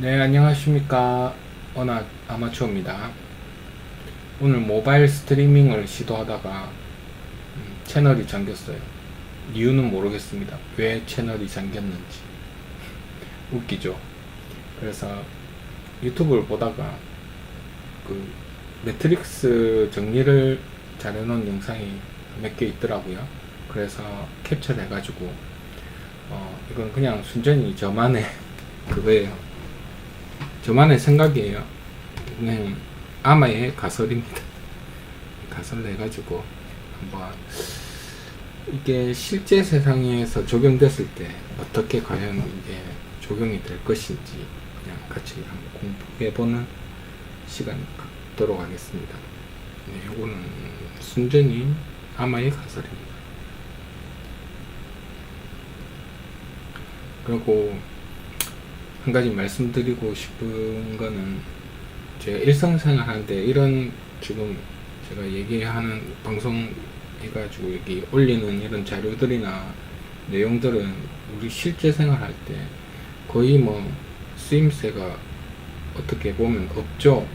네, 안녕하십니까. 언어 아마추어입니다. 오늘 모바일 스트리밍을 시도하다가 채널이 잠겼어요. 이유는 모르겠습니다. 왜 채널이 잠겼는지. 웃기죠. 그래서 유튜브를 보다가 그 매트릭스 정리를 잘 해놓은 영상이 몇 개 있더라고요. 그래서 캡처를 해가지고 이건 그냥 순전히 저만의 그거예요. 저만의 생각이에요. 그냥 아마의 가설입니다. 가설 내가지고 한번 이게 실제 세상에서 적용됐을 때 어떻게 과연 이게 적용이 될 것인지 그냥 같이 한번 공부해보는 시간 갖도록 하겠습니다. 네, 요거는 순전히 아마의 가설입니다. 그리고 한 가지 말씀드리고 싶은 거는 제가 일상생활 하는데 이런 지금 제가 얘기하는 방송 해가지고 여기 올리는 이런 자료들이나 내용들은 우리 실제 생활할 때 거의 뭐 쓰임새가 어떻게 보면 없죠.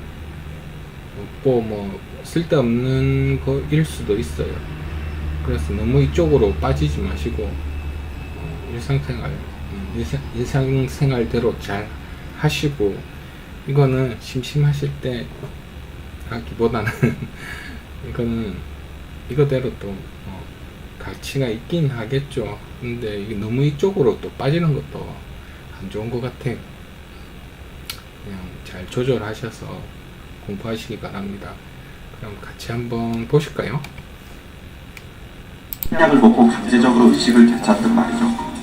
없고 뭐 쓸데없는 거일 수도 있어요. 그래서 너무 이쪽으로 빠지지 마시고 일상생활대로 잘 하시고, 이거는 심심하실 때 하기보다는 이거는 이거대로 또 가치가 있긴 하겠죠. 근데 이게 너무 이쪽으로 또 빠지는 것도 안 좋은 것 같아요. 그냥 잘 조절하셔서 공부하시기 바랍니다. 그럼 같이 한번 보실까요? 약을 먹고 강제적으로 의식을 되찾든 말이죠.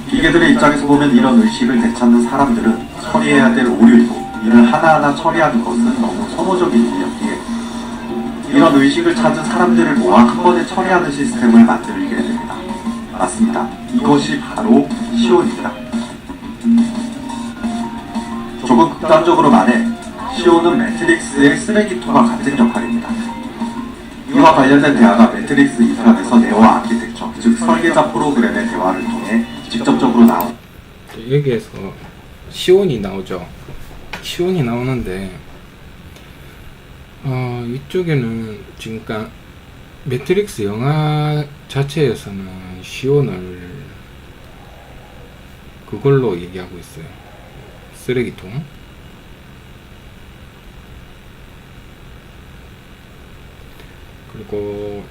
기계들의 입장에서 보면 이런 의식을 되찾는 사람들은 처리해야 될 오류이고 이를 하나하나 처리하는 것은 너무 소모적인 일이었기에 이런 의식을 찾은 사람들을 모아 한 번에 처리하는 시스템을 만들게 됩니다. 맞습니다. 이것이 바로 시온입니다. 조금 극단적으로 말해 시온은 매트릭스의 쓰레기통과 같은 역할입니다. 이와 관련된 대화가 매트릭스 2편에서 네오와 아키텍처, 즉 설계자 프로그램의 대화를 통해 직접적으로 나온 여기에서 시온이 나오죠. 시온이 나오는데 이쪽에는 지금 매트릭스 영화 자체에서는 시온을 그걸로 얘기하고 있어요. 쓰레기통. 그리고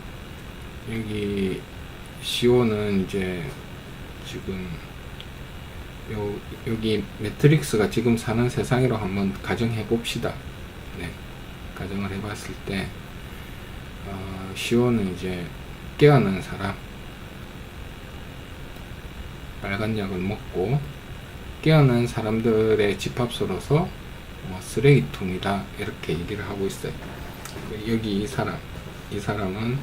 여기 시온은 이제 지금 여기 매트릭스가 지금 사는 세상으로 한번 가정해 봅시다. 네, 가정을 해봤을 때 시온은 이제 깨어난 사람, 빨간 약을 먹고 깨어난 사람들의 집합소로서 쓰레기통이다 이렇게 얘기를 하고 있어요. 여기 이 사람은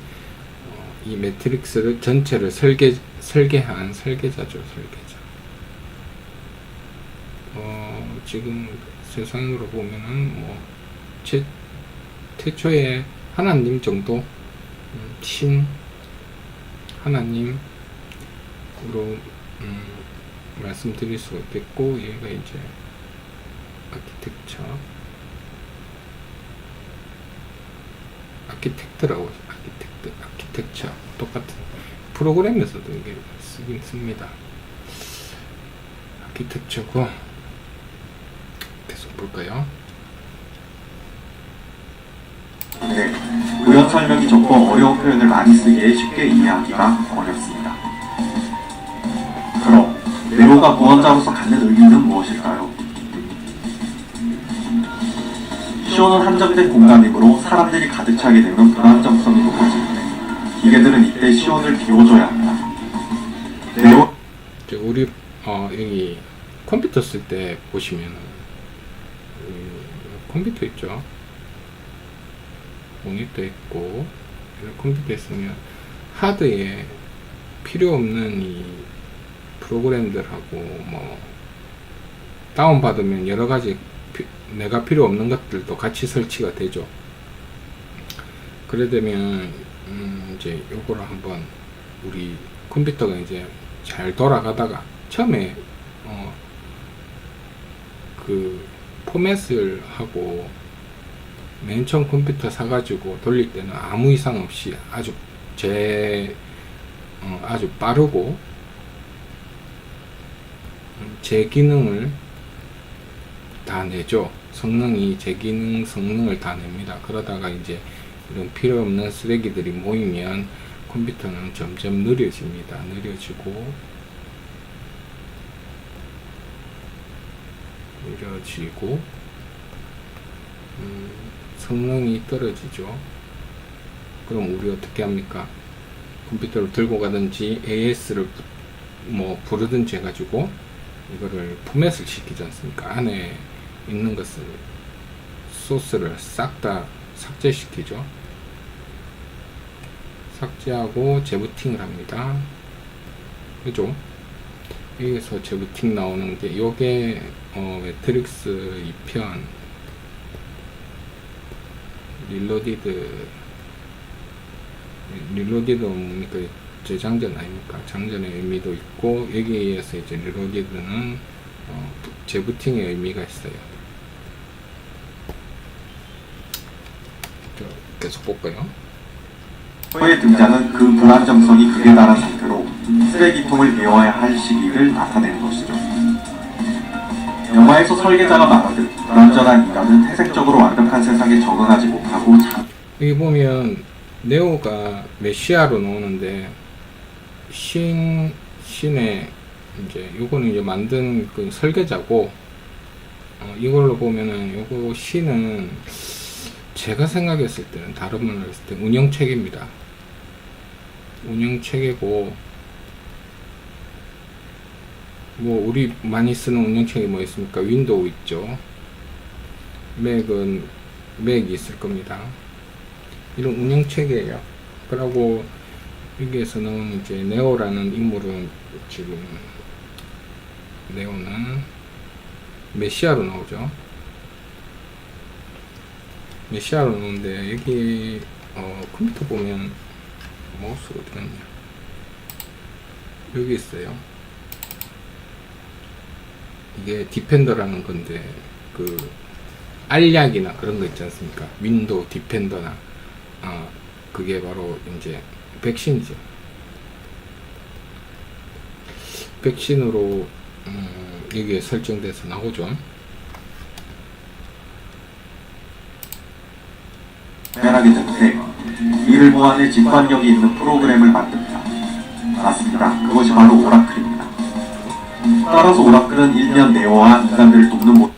이 매트릭스를 전체를 설계한 설계자죠. 설계자. 지금 세상으로 보면은 태초에 하나님 정도, 신 하나님으로 말씀드릴 수 있겠고, 얘가 이제 아키텍트라고 아키텍처 똑같은 프로그램에서도 이게 쓰긴 씁니다. 아키텍처고 계속 볼까요? 네, 의원 설명이 적고 어려운 표현을 많이 쓰기에 쉽게 이해하기가 어렵습니다. 그럼 네오가 구원자로서 갖는 의미는 무엇일까요? 시온은 한정된 공간이므로 사람들이 가득 차게 되면 불안정성이 높아지는데 기계들은 이때 시온을 비워줘야 합니다. 네오 우리 여기 컴퓨터 쓸 때 보시면은 컴퓨터 있죠. 모니터 있고 컴퓨터 있으면 하드에 필요 없는 이 프로그램들하고 다운받으면 여러 가지 내가 필요 없는 것들도 같이 설치가 되죠. 그래 되면 이제 요거를 한번 우리 컴퓨터가 이제 잘 돌아가다가 처음에 그 포맷을 하고 맨 처음 컴퓨터 사가지고 돌릴 때는 아무 이상 없이 아주 아주 빠르고 제 기능을 다 내죠. 성능이 제 기능 성능을 다 냅니다. 그러다가 이제 이런 필요 없는 쓰레기들이 모이면 컴퓨터는 점점 느려집니다. 느려지고 성능이 떨어지죠. 그럼 우리 어떻게 합니까? 컴퓨터를 들고 가든지 AS를 뭐 부르든지 해가지고 이거를 포맷을 시키지 않습니까? 안에 있는 것을 소스를 싹 다 삭제시키죠. 삭제하고 재부팅을 합니다. 그죠? 여기서 재부팅 나오는 게 요게 매트릭스 2편 릴로디드 뭡니까? 재장전 아닙니까? 장전의 의미도 있고 여기에서 이제 릴로디드는 재부팅의 의미가 있어요. 계속 볼까요? 의 등장은 그 불안정성이 극에 달한 상태로 쓰레기통을 메워야 할 시기를 나타내는 것이죠. 영화에서 설계자가 말하듯 불완전한 인간은 태생적으로 완벽한 세상에 적응하지 못하고 여기 보면 네오가 메시아로 나오는데 신의 이제 요거는 이제 만든 그 설계자고 이걸로 보면은 요거 신은 제가 생각했을 때는 다른 말로 했을 때 운영체계입니다. 운영체계고 뭐 우리 많이 쓰는 운영체계 뭐 있습니까? 윈도우 있죠. 맥이 있을 겁니다. 이런 운영체계예요. 그리고 여기에서는 이제 네오라는 인물은 지금 네오는 메시아로 나오죠. 메시아로 나오는데 여기 컴퓨터 보면 마우스가 어디 갔냐? 여기 있어요. 이게 디펜더라는 건데 그 알약이나 그런 거 있지 않습니까? 윈도우 디펜더나 그게 바로 이제 백신이죠. 백신으로 여기에 설정돼서 나오죠. 변하게 되는데 이를 보완해 직관력이 있는 프로그램을 만듭니다. 맞습니다. 그것이 바로 오라클입니다. 따라서 오라클은 일면 네오와 인간들을 돕는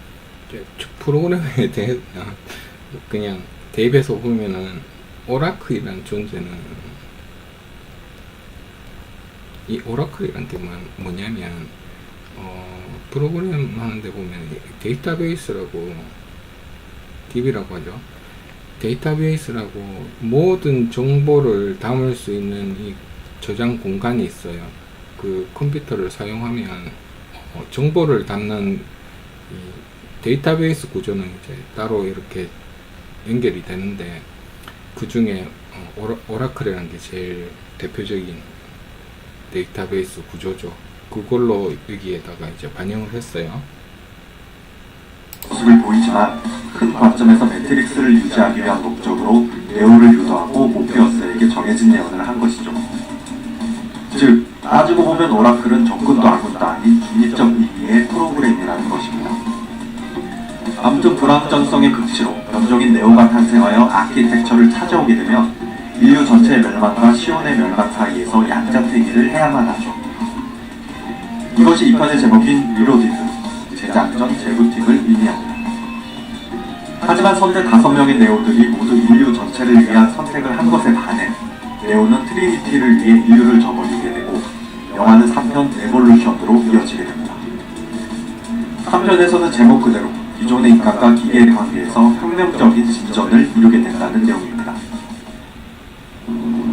프로그램에 대해 그냥 대입해서 보면은 오라클이란 존재는 이 오라클이란 게 뭐냐면 프로그램 하는데 보면 데이터베이스라고 DB라고 하죠. 데이터베이스라고 모든 정보를 담을 수 있는 이 저장 공간이 있어요. 그 컴퓨터를 사용하면 정보를 담는 이 데이터베이스 구조는 이제 따로 이렇게 연결이 되는데 그 중에 오라클이라는 게 제일 대표적인 데이터베이스 구조죠. 그걸로 여기에다가 이제 반영을 했어요. 모습을 보이지만 큰 관점에서 매트릭스를 유지하기 위한 목적으로 네오를 유도하고 모피어스에게 정해진 예언을 한 것이죠. 즉, 따지고 보면 오라클은 적군도 아군도 아닌 중립적 의미의 프로그램이라는 것입니다. 아무튼 불확정성의 극치로 변종인 네오가 탄생하여 아키텍처를 찾아오게 되면 인류 전체의 멸망과 시온의 멸망 사이에서 양자택일을 해야만 하죠. 이것이 이 편의 제목인 리로디드, 재장전, 재부팅을 의미합니다. 하지만 선대 5명의 네오들이 모두 인류 전체를 위한 선택을 한 것에 반해 네오는 트리니티를 위해 인류를 저버리게 되고 영화는 3편 에볼루션으로 이어지게 됩니다. 3편에서는 제목 그대로 기존의 인간과 기계의 관계에서 혁명적인 진전을 이루게 된다는 내용입니다.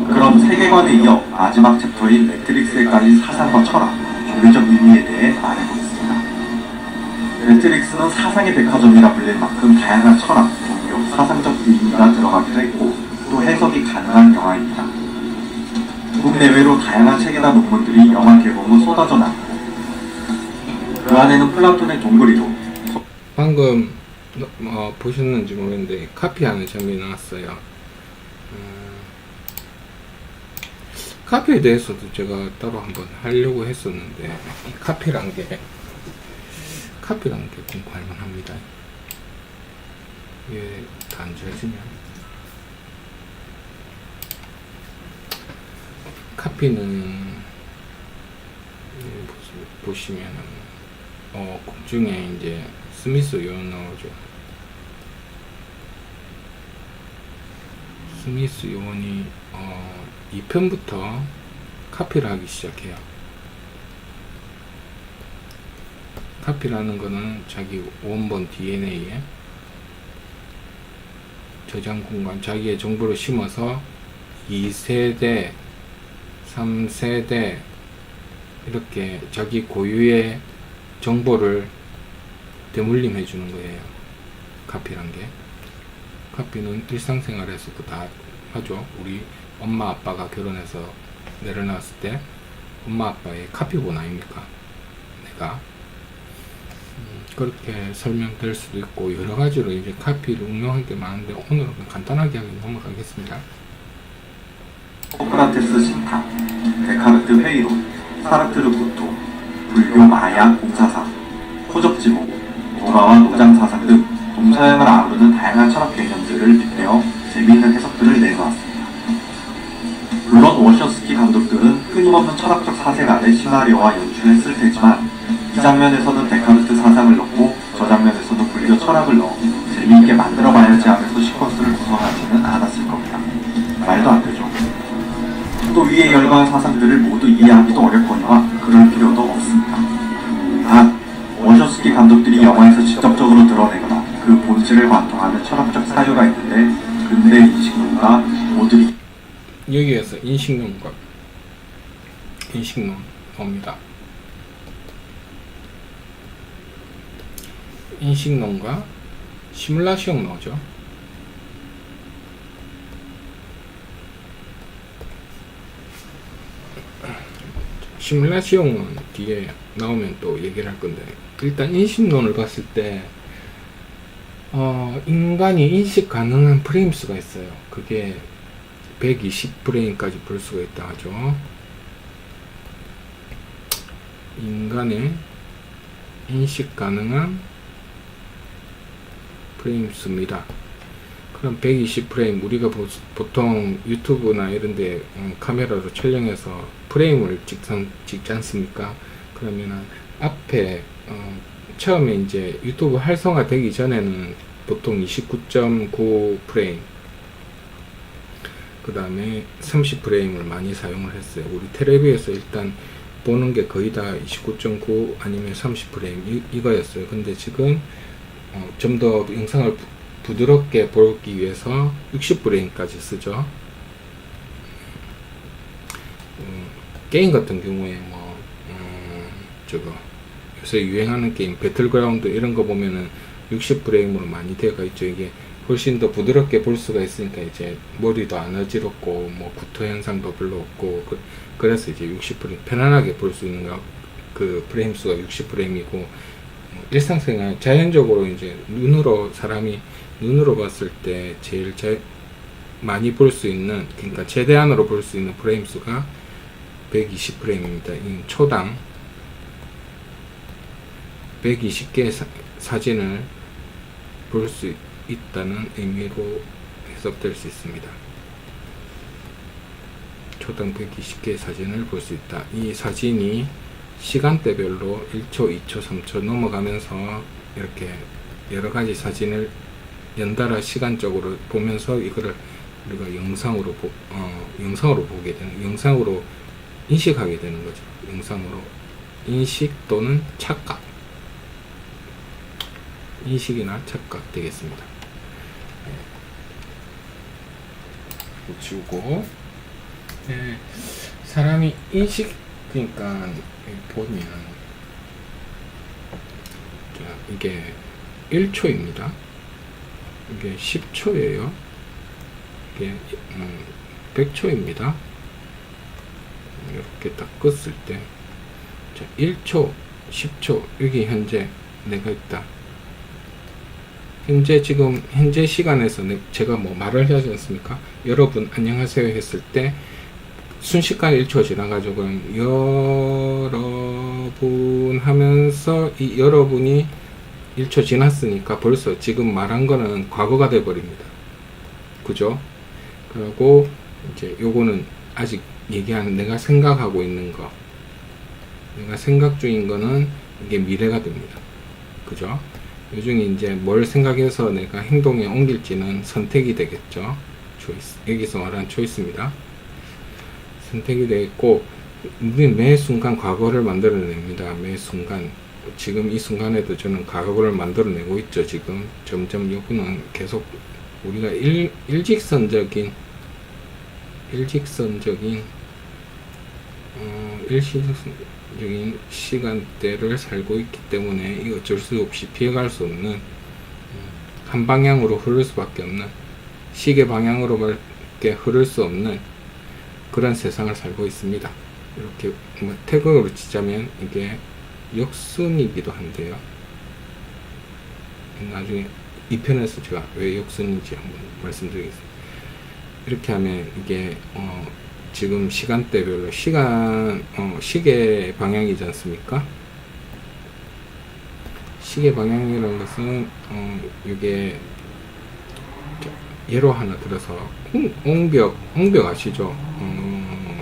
그럼 세계관에 이어 마지막 챕터인 매트릭스에 깔린 사상과 철학, 종교적 의미에 대해 말해보겠습니다. 매트릭스는 사상의 백화점이라 불릴 만큼 다양한 철학, 종교, 사상적 의미가 들어가기도 했고 또 해석이 가능한 영화입니다. 국내외로 다양한 책이나 논문들이 영화 개봉 후 쏟아져 나왔고 그 안에는 플라톤의 동굴이론, 방금 보셨는지 모르겠는데 카피하는 장면이 나왔어요. 카피에 대해서도 제가 따로 한번 하려고 했었는데 이 카피란 게 공부할 만합니다. 이게 다 안 지워지면 카피는 보시면은 공중에 이제 스미스 요원 나오죠. 스미스 요원이 2편부터 카피를 하기 시작해요. 카피라는 거는 자기 원본 DNA에 저장 공간, 자기의 정보를 심어서 2세대, 3세대 이렇게 자기 고유의 정보를 대물림해 주는 거예요. 카피란 게. 카피는 일상생활에서도 다 하죠. 우리 엄마 아빠가 결혼해서 내려놨을 때 엄마 아빠의 카피본 아닙니까? 내가 그렇게 설명될 수도 있고 여러 가지로 이제 카피를 응용할 게 많은데 오늘은 간단하게 하고 넘어가겠습니다. 소크라테스 신탁, 데카르트 회의론, 사르트르 고토, 불교 마야 공사사, 호적지목, 노라와 노장 사상 등 동서양을 아우르는 다양한 철학 개념들을 빗대어 재미있는 해석들을 내놓았습니다. 물론 워셔스키 감독들은 끊임없는 철학적 사색 아래 시나리오와 연출을 쓸 테지만 이 장면에서는 데카르트 사상을 넣고 저 장면에서는 불교 철학을 넣어 재미있게 만들어봐야지 하면서 시퀀스를 구성하지는 않았을 겁니다. 말도 안 되죠. 또 위에 열거한 사상들을 모두 이해하기도 어렵거니와 그럴 필요도 없습니다. 단, 워셔스키 감독들이 영화에서 직접적으로 드러내거나 그 본질을 관통하는 철학적 사유가 있는데 근대 인식론과 모두리 여기에서 인식론과 인식론 나옵니다. 인식론과 시뮬라시옹 나오죠. 시뮬라시옹은 뒤에 나오면 또 얘기를 할 건데 일단 인식론을 봤을 때 인간이 인식 가능한 프레임 수가 있어요. 그게 120프레임까지 볼 수가 있다 하죠. 인간의 인식 가능한 프레임 수입니다. 그럼 120프레임 우리가 보통 유튜브나 이런데 카메라로 촬영해서 프레임을 찍지 않습니까? 그러면은 앞에 처음에 이제 유튜브 활성화 되기 전에는 보통 29.9 프레임 그 다음에 30프레임을 많이 사용을 했어요. 우리 텔레비에서 일단 보는 게 거의 다 29.9 아니면 30프레임 이거였어요. 근데 지금 좀 더 영상을 부드럽게 보기 위해서 60프레임까지 쓰죠. 게임 같은 경우에 요새 유행하는 게임 배틀그라운드 이런 거 보면은 60프레임으로 많이 되어가 있죠. 이게 훨씬 더 부드럽게 볼 수가 있으니까 이제 머리도 안 어지럽고 구토 현상도 별로 없고 그래서 이제 60프레임 편안하게 볼 수 있는 그 프레임 수가 60프레임이고 일상생활 자연적으로 이제 사람이 눈으로 봤을 때 제일 많이 볼 수 있는, 그러니까 최대한으로 볼 수 있는 프레임 수가 120프레임입니다. 초당 120개의 사진을 볼 수 있다는 의미로 해석될 수 있습니다. 초당 120개의 사진을 볼 수 있다. 이 사진이 시간대별로 1초, 2초, 3초 넘어가면서 이렇게 여러가지 사진을 연달아 시간적으로 보면서 이거를 우리가 영상으로 보게 되는, 영상으로 인식하게 되는 거죠. 영상으로 인식 또는 착각, 인식이나 착각 되겠습니다. 지우고, 사람이 인식, 그러니까 보면 이게 1초입니다. 이게 10초예요. 이게 100초입니다. 이렇게 딱 껐을 때 1초, 10초, 여기 현재 내가 있다. 현재 시간에서 제가 뭐 말을 하지 않습니까? 여러분 안녕하세요 했을 때 순식간에 1초 지나가지고 그럼 여러분 하면서 이 여러분이 1초 지났으니까 벌써 지금 말한 거는 과거가 돼 버립니다. 그죠? 그리고 이제 요거는 아직 얘기하는 내가 생각하고 있는 거, 내가 생각 중인 거는 이게 미래가 됩니다. 그죠? 요 중에 이제 뭘 생각해서 내가 행동에 옮길지는 선택이 되겠죠. 초이스. 여기서 말하는 초이스입니다. 선택이 되겠고, 우리는 매 순간 과거를 만들어냅니다. 매 순간. 지금 이 순간에도 저는 과거를 만들어내고 있죠. 지금 점점 요거는 계속 우리가 일직선적인 시간대를 살고 있기 때문에 이 어쩔 수 없이 피해갈 수 없는 한 방향으로 흐를 수밖에 없는 시계 방향으로밖에 흐를 수 없는 그런 세상을 살고 있습니다. 이렇게 뭐 태극으로 치자면 이게 역순이기도 한데요. 나중에 2편에서 제가 왜 역순인지 한번 말씀드리겠습니다. 이렇게 하면 이게 지금 시간대별로 시계 방향이지 않습니까? 시계 방향이라는 것은 이게 예로 하나 들어서 옹벽 아시죠?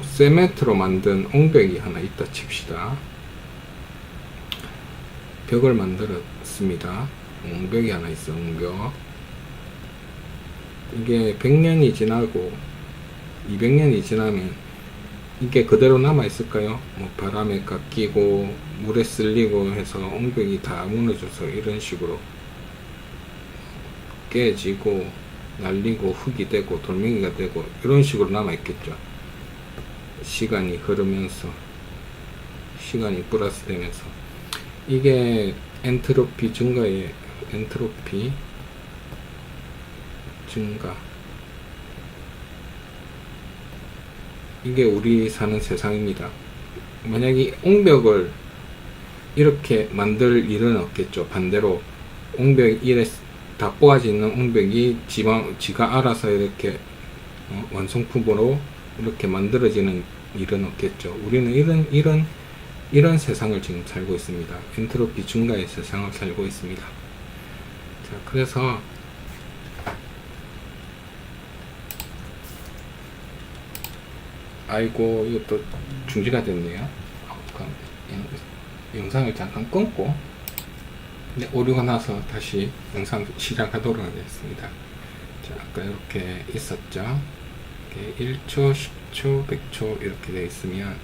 세멘트로 만든 옹벽이 하나 있다 칩시다. 벽을 만들었습니다. 옹벽이 하나 있어. 옹벽. 이게 100년이 지나고 200년이 지나면 이게 그대로 남아 있을까요? 뭐 바람에 깎이고 물에 쓸리고 해서 옹벽이 다 무너져서 이런 식으로 깨지고 날리고 흙이 되고 돌멩이가 되고 이런 식으로 남아 있겠죠. 시간이 흐르면서 시간이 플러스 되면서 이게 엔트로피 증가의 엔트로피 증가, 이게 우리 사는 세상입니다. 만약에 옹벽을 이렇게 만들 일은 없겠죠. 반대로 옹벽 이래 다 꼬아져 있는 옹벽이 지가 알아서 이렇게 완성품으로 이렇게 만들어지는 일은 없겠죠. 우리는 이런 세상을 지금 살고 있습니다. 엔트로피 증가의 세상을 살고 있습니다. 자, 그래서 아이고 이것도 중지가 됐네요. 영상을 잠깐 끊고 오류가 나서 다시 영상 시작하도록 하겠습니다. 자, 아까 이렇게 있었죠. 이렇게 1초, 10초, 100초 이렇게 되어 있으면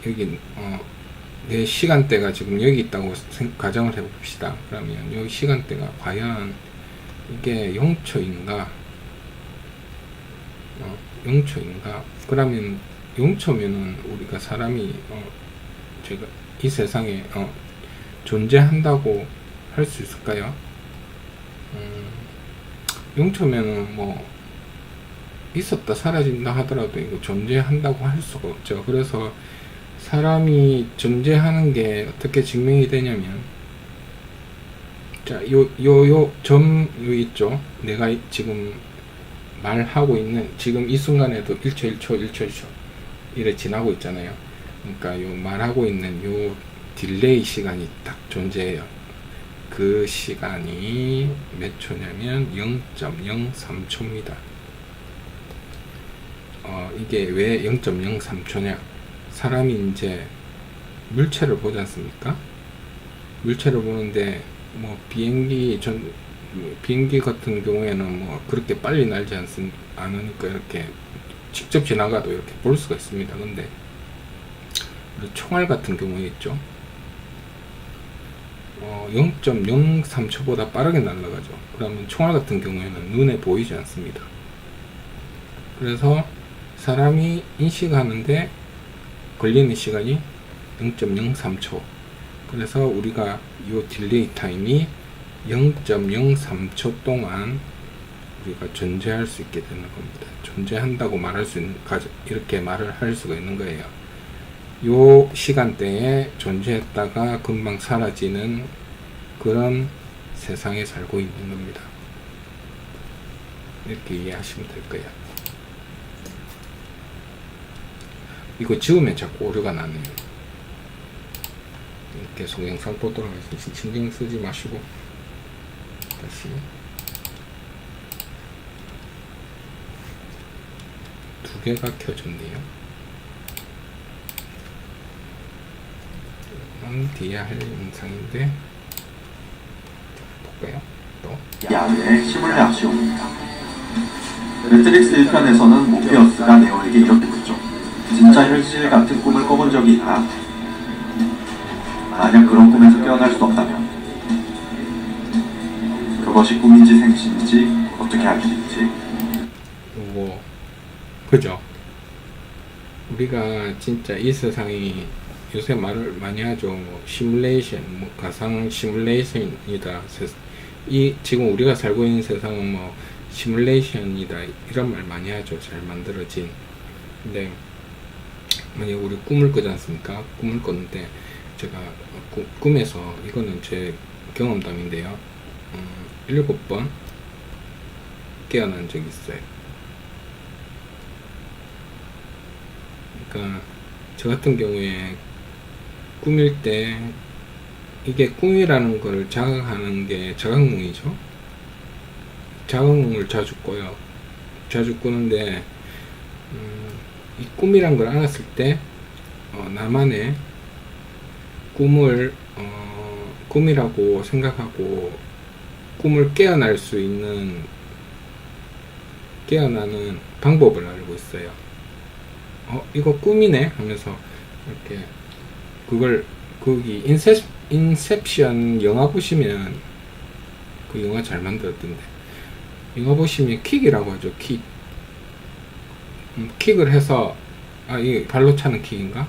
여기 내 시간대가 지금 여기 있다고 가정을 해봅시다. 그러면 여기 시간대가 과연 이게 0초인가 0초인가? 그러면 0초면은 우리가 사람이 제가 이 세상에 존재한다고 할 수 있을까요? 0초면은 뭐 있었다 사라진다 하더라도 이거 존재한다고 할 수가 없죠. 그래서 사람이 존재하는 게 어떻게 증명이 되냐면, 자, 점 있죠. 내가 지금 말하고 있는 지금 이 순간에도 1초 이래 지나고 있잖아요. 그러니까 요 말하고 있는 요 딜레이 시간이 딱 존재해요. 그 시간이 몇 초냐면 0.03초입니다. 이게 왜 0.03초냐? 사람이 이제 물체를 보지 않습니까? 물체를 보는데 뭐 비행기 같은 경우에는 뭐 그렇게 빨리 날지 않으니까 이렇게 직접 지나가도 이렇게 볼 수가 있습니다. 근데 총알 같은 경우에 있죠. 0.03초보다 빠르게 날아가죠. 그러면 총알 같은 경우에는 눈에 보이지 않습니다. 그래서 사람이 인식하는데 걸리는 시간이 0.03초. 그래서 우리가 이 딜레이 타임이 0.03초 동안 우리가 존재할 수 있게 되는 겁니다. 존재한다고 말할 수 있는, 이렇게 말을 할 수가 있는 거예요. 요 시간대에 존재했다가 금방 사라지는 그런 세상에 살고 있는 겁니다. 이렇게 이해하시면 될 거예요. 이거 지우면 자꾸 오류가 나네요. 계속 영상 보도록 하겠습니다. 신경 쓰지 마시고 다시 두 개가 켜졌네요. 뒤에 할 영상인데 볼까요? 또 야외의 시뮬레이션입니다. 매트릭스 1편에서는 모피어스가 네오에게 이렇게 묻죠. 진짜 현실 같은 꿈을 꿔본 적이 있나? 만약 그런 꿈에서 깨어날 수 없다면 그것이 꿈인지 생신인지 어떻게 알 수 있지? 요거 그죠? 우리가 진짜 이 세상이 요새 말을 많이 하죠. 뭐 시뮬레이션, 뭐 가상 시뮬레이션이다. 이 지금 우리가 살고 있는 세상은 뭐 시뮬레이션이다. 이런 말 많이 하죠. 잘 만들어진. 근데 만약 우리 꿈을 꾸지 않습니까? 꿈을 꿨는데 제가 꿈에서 이거는 제 경험담인데요. 7번 깨어난 적이 있어요. 그러니까 저 같은 경우에 꿈일 때 이게 꿈이라는 걸 자각하는 게 자각몽이죠. 자각몽을 자주 꿔요. 자주 꾸는데 이 꿈이란 걸 알았을 때 나만의 꿈을 꿈이라고 생각하고 꿈을 깨어날 수 있는 깨어나는 방법을 알고 있어요. 이거 꿈이네 하면서 이렇게 그걸 거기 인셉션 영화 보시면 그 영화 잘 만들었던데 영화 보시면 킥이라고 하죠. 킥을 해서 이 발로 차는 킥인가?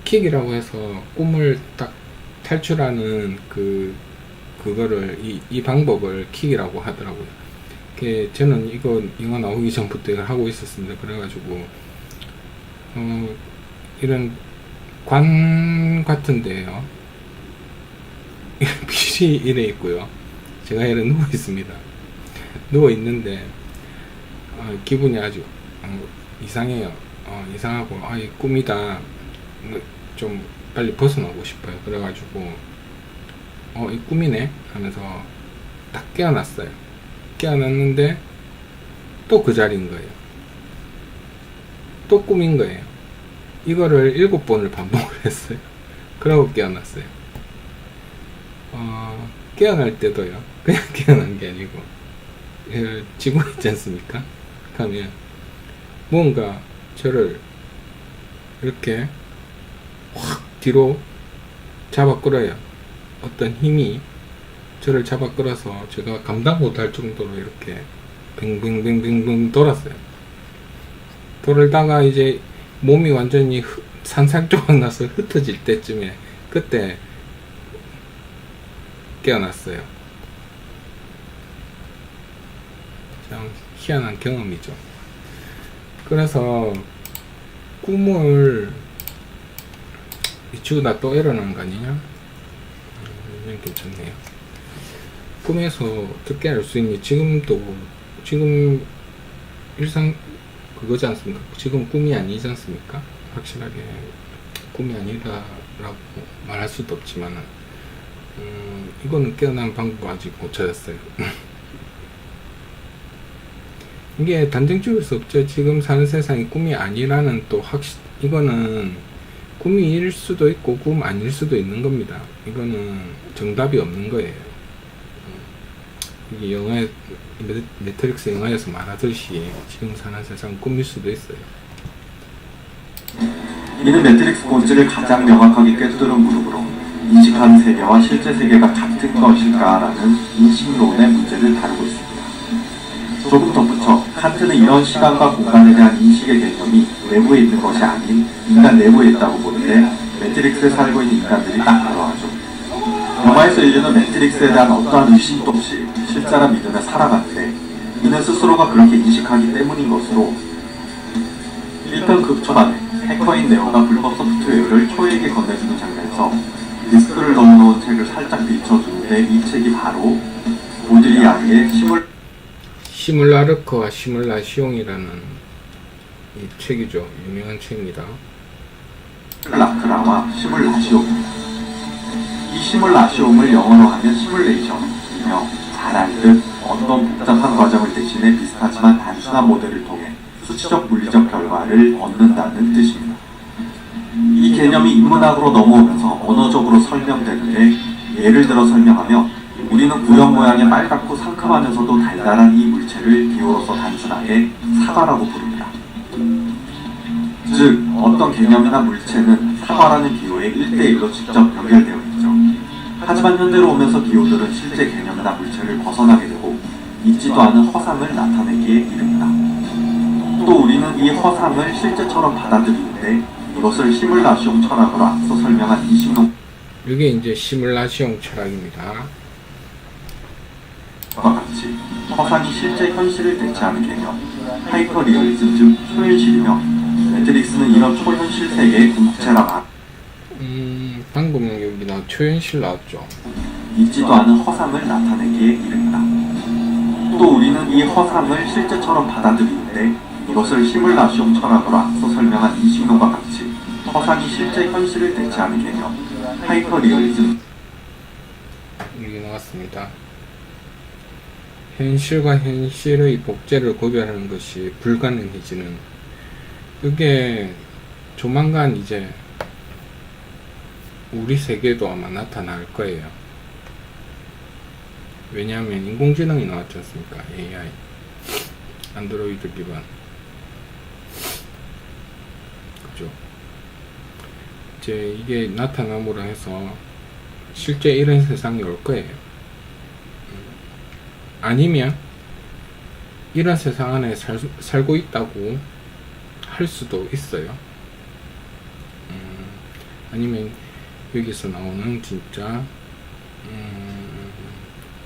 킥이라고 해서 꿈을 딱 탈출하는 그거를 이 방법을 킥이라고 하더라고요. 저는 이거 영화 나오기 전부터 이걸 하고 있었습니다. 그래가지고 이런 관 같은데요. 빛이 이래 있고요. 제가 이래 누워 있습니다. 누워 있는데 기분이 아주 이상해요. 이상하고 이 꿈이다. 좀 빨리 벗어나고 싶어요. 그래가지고 이 꿈이네 하면서 딱 깨어났어요. 깨어났는데 또 그 자리인 거예요. 또 꿈인 거예요. 이거를 7번을 반복을 했어요. 그러고 깨어났어요. 깨어날 때도요. 그냥 깨어난 게 아니고 지구 있지 않습니까? 그러면 뭔가 저를 이렇게 확 뒤로 잡아 끌어요. 어떤 힘이 저를 잡아 끌어서 제가 감당 못할 정도로 이렇게 뱅뱅뱅뱅뱅 돌았어요. 돌다가 이제 몸이 완전히 산산조각 나서 흩어질 때쯤에 그때 깨어났어요. 참 희한한 경험이죠. 그래서 꿈을 미치고 나 또 일어나는 거 아니냐? 괜찮네요. 꿈에서 어떻게 알 수 있니? 지금 일상 그거지 않습니까? 지금 꿈이 아니지 않습니까? 확실하게 꿈이 아니다라고 말할 수도 없지만 이거는 깨어난 방법 아직 못 찾았어요. 이게 단정지을 수 없죠. 지금 사는 세상이 꿈이 아니라는 이거는 꿈일 수도 있고 꿈 아닐 수도 있는 겁니다. 이거는 정답이 없는 거예요. 이게 매트릭스 영화에서 말하듯이 지금 사는 세상은 꿈일 수도 있어요. 이는 매트릭스 본질을 가장 명확하게 꿰뚫은 무릎으로 인식하는 세계와 실제 세계가 같은 것일까라는 인식론의 문제를 다루고 있습니다. 조금 덧붙여 칸트는 이런 시간과 공간에 대한 인식의 개념이 외부에 있는 것이 아닌 인간 내부에 있다고 보는데 매트릭스에 살고 있는 인간들이 딱 그러하죠. 영화에서 인류는 매트릭스에 대한 어떠한 의심도 없이 실제라 믿으며 살아가는데 이는 스스로가 그렇게 인식하기 때문인 것으로 1편 극초반에 해커인 네오가 불법 소프트웨어를 초에게 건네주는 장면에서 디스크를 넣어놓은 책을 살짝 비춰주는데 이 책이 바로 보들리아르의 시뮬라르크와 시뮬라시옹이라는 이 책이죠. 유명한 책입니다. 시뮬라크라와 시뮬라시옹입니다. 이 시뮬라시옹을 영어로 하면 시뮬레이션이며 잘 알듯 어떤 복잡한 과정을 대신해 비슷하지만 단순한 모델을 통해 수치적 물리적 결과를 얻는다는 뜻입니다. 이 개념이 인문학으로 넘어오면서 언어적으로 설명되는데 예를 들어 설명하며 우리는 구형 모양의 빨갛고 상큼하면서도 달달한 이 물체를 기호로서 단순하게 사과라고 부릅니다. 즉 어떤 개념이나 물체는 사과라는 기호에 1대1로 직접 연결되어 있죠. 하지만 현대로 오면서 기호들은 실제 개념이나 물체를 벗어나게 되고 있지도 않은 허상을 나타내기에 이릅니다. 또 우리는 이 허상을 실제처럼 받아들이는데 이것을 시뮬라시옹 철학으로 앞서 설명한 이신동 이게 이제 시뮬라시옹 철학입니다. 과 같이 허상이 실제 현실을 대체하는 개념 하이퍼리얼리즘 즉 초현실이며 매트릭스는 이런 초현실 세계의 궁극체라 말 방금 여기 나 초현실 나왔죠. 있지도 않은 허상을 나타내기에 이릅니다. 또 우리는 이 허상을 실제처럼 받아들이는데 이것을 시뮬라시옹 철학으로 앞서 설명한 이신동과 같이 허상이 실제 현실을 대체하는 개념 하이퍼리얼리즘 여기 나왔습니다. 현실과 현실의 복제를 구별하는 것이 불가능해지는, 이게 조만간 이제 우리 세계도 아마 나타날 거예요. 왜냐하면 인공지능이 나왔지 않습니까? AI 안드로이드 기반, 그죠? 이제 이게 나타남으로 해서 실제 이런 세상이 올 거예요. 아니면 이런 세상 안에 살고 있다고 할 수도 있어요. 아니면 여기서 나오는 진짜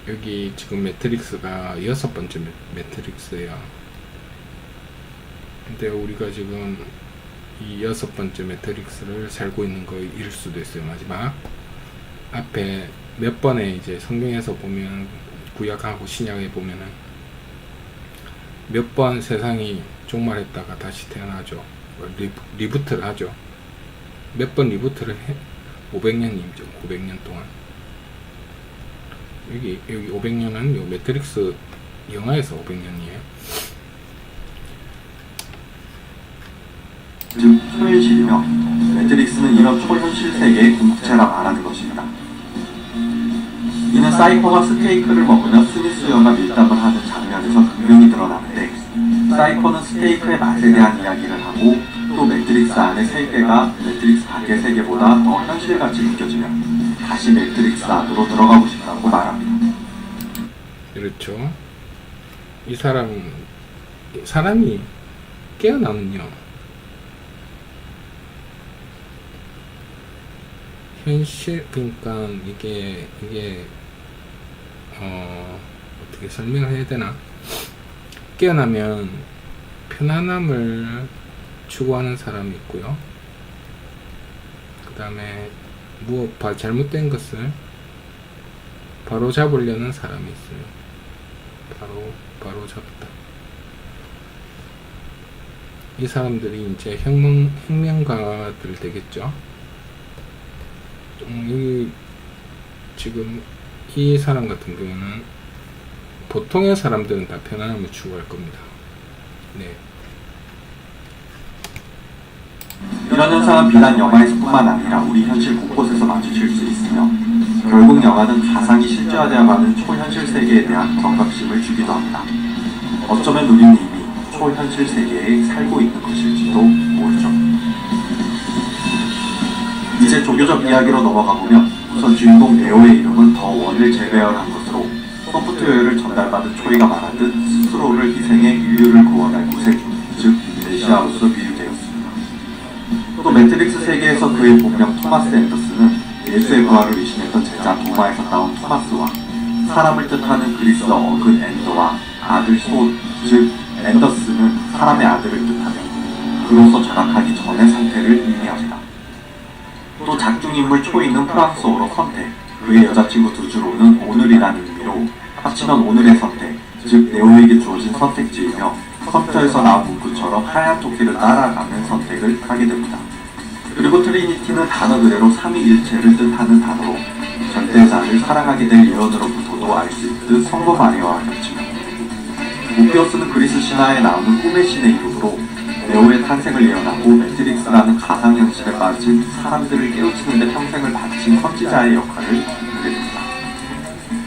여기 지금 매트릭스가 6번째 매트릭스예요. 근데 우리가 지금 이 6번째 매트릭스를 살고 있는 거일 수도 있어요. 마지막 앞에 몇 번에 이제 성경에서 보면, 구약하고 신약에 보면은 몇 번 세상이 종말했다가 다시 태어나죠. 리부트를 하죠. 몇 번 리부트를 해? 500년이죠. 900년 동안. 여기 500년은 요 매트릭스 영화에서 500년이에요. 즉 초현실이며 매트릭스는 이런 초현실 세계의 궁극체라 말하는 것입니다. 이는 사이퍼가 스테이크를 먹으며 스미스여가 밀담을 하는 장면에서 분명히 드러나는데, 사이퍼는 스테이크의 맛에 대한 이야기를 하고 또 매트릭스 안의 세계가 매트릭스 밖의 세계보다 더 현실같이 느껴지면 다시 매트릭스 안으로 들어가고 싶다고 말합니다. 그렇죠. 이 사람이 깨어나면요, 현실, 그러니까 이게 어떻게 설명을 해야 되나? 깨어나면 편안함을 추구하는 사람이 있고요. 그 다음에 무엇 잘못된 것을 바로 잡으려는 사람이 있어요. 바로 잡다. 이 사람들이 이제 혁명가들 되겠죠. 여기 지금 이 사람 같은 경우는 보통의 사람들은 다 편안함을 추구할 겁니다. 네. 이런 현상은 비단 영화에서뿐만 아니라 우리 현실 곳곳에서 마주칠 수 있으며 결국 영화는 가상이 실제화되어가는 초현실 세계에 대한 경각심을 주기도 합니다. 어쩌면 우리는 이미 초현실 세계에 살고 있는 것일지도 모르죠. 이제 조교적 이야기로 넘어가 보면 우선 주인공 네오의 이름은 더 원을 재배열한 것으로 소프트웨어를 전달받은 초이가 말하듯 스스로를 희생해 인류를 구원할 구세주, 즉 메시아로서 비유되었습니다. 또 매트릭스 세계에서 그의 본명 토마스 앤더슨은 예수의 부활을 의심했던 제자 도마에서 따온 토마스와 사람을 뜻하는 그리스어 어근 엔더와 아들 즉 앤더슨은 사람의 아들을 뜻하며 그로서 전락하기 전의 상태를 의미합니다. 또 작중인물 초인은 프랑스어로 선택, 그의 여자친구 두주로는 오늘이라는 의미로 합치면 오늘의 선택, 즉 네오에게 주어진 선택지이며 컴퓨터에서 나온 문구처럼 하얀 토끼를 따라가는 선택을 하게 됩니다. 그리고 트리니티는 단어 그대로 삼위일체를 뜻하는 단어로 절대자를 사랑하게 될 예언으로부터도 알 수 있듯 성모 마리아와 겹칩니다. 모피어스는 그리스 신화에 나오는 꿈의 신의 이름으로 네오의 탄생을 예언하고 매트릭스라는 가상현실에 빠진 사람들을 깨우치는 데 평생을 바친 선지자의 역할을 하게 됩니다.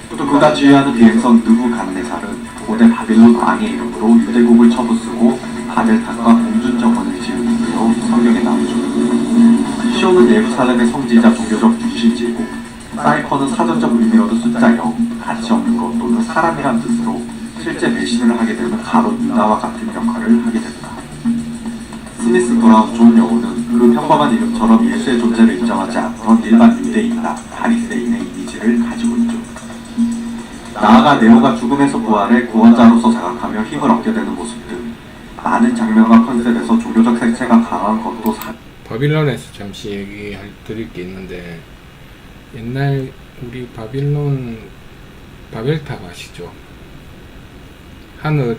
또 그가 지휘하는 비행선 느부갓네살은 고대 바빌론 왕의 이름으로 유대국을 쳐부수고 바벨탑과 공준 정원을 지은 이유로 성경에 나오죠. 시온은 예루살렘의 성지자 종교적 중심지이고 사이커는 사전적 의미로도 숫자 0, 가치 없는 것 또는 사람이란 뜻으로 실제 배신을 하게 되는 가롯 유다와 같은 역할을 하게 됩니다. 스미스 브라운 존 여우는 그 평범한 이름처럼 예수의 존재를 인정하지 않던 일반 유대인이나 바리새인의 이미지를 가지고 있죠. 나아가 네오가 죽음에서 부활해 구원자로서 자각하며 힘을 얻게 되는 모습 등 많은 장면과 컨셉에서 종교적 색채가 강한 것도 바빌론에서 잠시 얘기할 드릴 게 있는데, 옛날 우리 바빌론 바벨탑 아시죠? 하늘에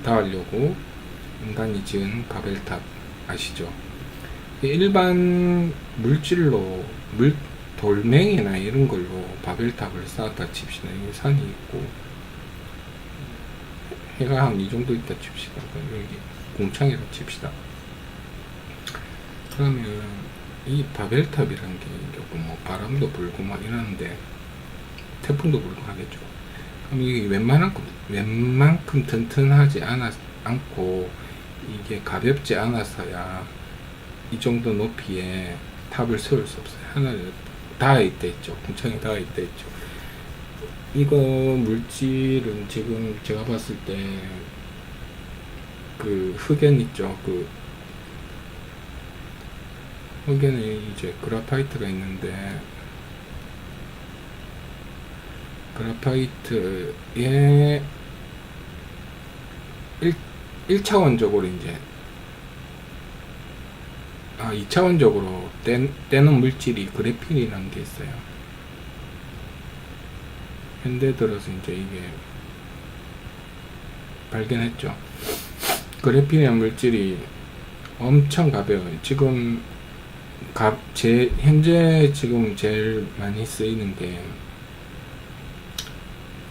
닿으려고 인간이 지은 바벨탑 아시죠? 일반 물질로 돌멩이나 이런 걸로 바벨탑을 쌓았다 칩시다. 여기 산이 있고 해가 한 이 정도 있다 칩시다. 여기 공창이라 칩시다. 그러면 이 바벨탑이란 게 조금 뭐 바람도 불고 막 이러는데 태풍도 불고 하겠죠. 그럼 이게 웬만큼 튼튼하지 않고 이게 가볍지 않아서야 이 정도 높이에 탑을 세울 수 없어요. 하늘에 닿아 있다 있죠. 공창에 닿아 있다 있죠. 이거 물질은 지금 제가 봤을 때 그 흑연 있죠. 그 흑연에 이제 그라파이트가 있는데, 그라파이트에 1차원적으로 이제 2차원적으로 떼는 물질이 그래핀이라는 게 있어요. 현대 들어서 이제 이게 발견했죠. 그래핀이라는 물질이 엄청 가벼워요. 지금 현재 지금 제일 많이 쓰이는 게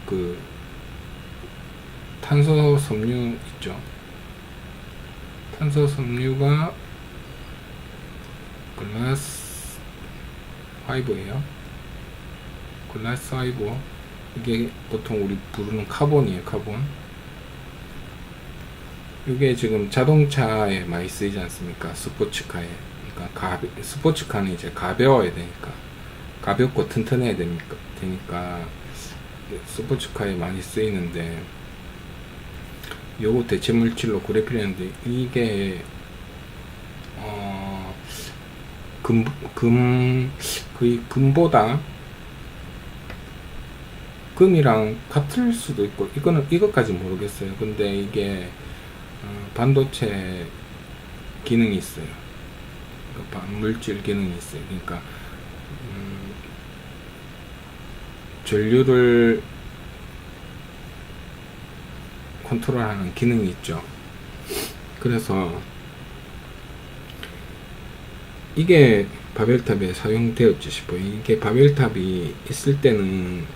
그 탄소 섬유 있죠. 탄소 섬유가 글라스 파이버예요. 글라스 파이버. 이게 보통 우리 부르는 카본이에요. 카본. 이게 지금 자동차에 많이 쓰이지 않습니까? 스포츠카에. 그러니까 스포츠카는 이제 가벼워야 되니까, 가볍고 튼튼해야 되니까 스포츠카에 많이 쓰이는데, 요거 대체 물질로 그래핀인데, 이게 거의 금보다 금이랑 같을 수도 있고, 이것까지 모르겠어요. 근데 이게 반도체 기능이 있어요. 물질 기능이 있어요. 그러니까 전류를 컨트롤하는 기능이 있죠. 그래서 이게 바벨탑에 사용되었지 싶어요. 이게 바벨탑이 있을 때는